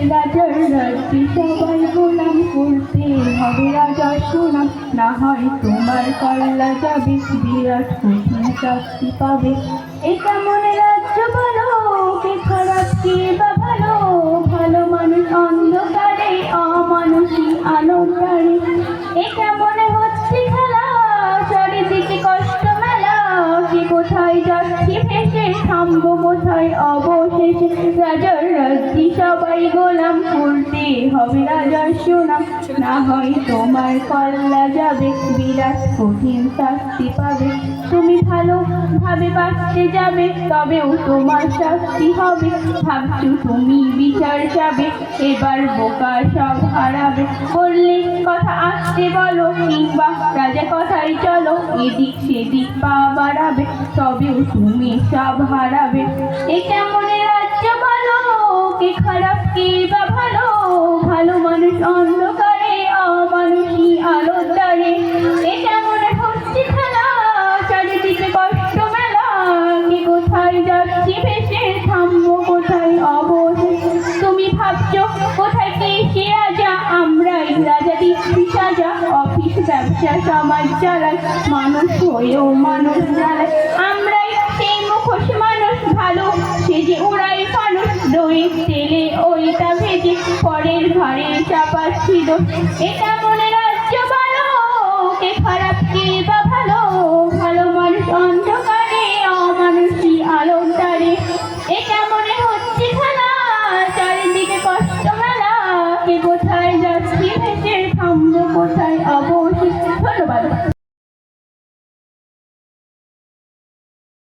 রাজার রাজ্যে সবাই গোলাম করতে হবে রাজার সুনাম, না হয় তোমার কল্লা যাবে, বিরাট কঠিন শাস্তি পাবে। এ কেমন রাজ্য বলো, কে খারাপ কে বা ভালো, ভালো মানুষ অন্ধকারে, অমানুষী আলোর দ্বারে। এ কেমন হচ্ছে খেলা, চারিদিকে কষ্ট মেলা, কে কোথায় যাচ্ছি ভেসে, থামবো কোথায় অবশেষে। রাজার রাজ্যে সবাই গোলাম করতে হবে রাজার সুনাম, না হয় তোমার কল্লা যাবে, বিরাট কঠিন শাস্তি পাবে। তুমি ভালো ভাবে বাঁচতে যাবে, তবেও তোমার শাস্তি হবে। ভাবছো তুমি বিচার যাবে, এবার বোকা সব হারাবে। বললে কথা আসতে বলো, কিংবা রাজা কথাই চলো, এদিক সেদিক পা বাড়াবে, তবেও তুমি সব হারাবে। এ কেমন রাজ্য বলো, কে খারাপ কে বা ভালো, ভালো মানুষ অন্ধকারে, অমানুষী আলোর দ্বারে। এ কেমন হচ্ছে খেলা, চারিদিকে কষ্ট মেলা, কে কোথায় যাচ্ছি ভেসে, থামবো কোথায় অবশেষে। তুমি ভাবছো কোথায় কে সে রাজা, আমরাই রাজা দিচ্ছি সাজা। অফিস ব্যবসা সমাজ চালাই, মানুষ হয়েও মানুষ জ্বালায়। আমরাই সেই মুখোশ মানুষ, ভালো সেজে উড়াই ফানুষ, দই তেলে ওইটা ভেজে পরের ঘরে চাপাচ্ছি দোষ। এ কেমন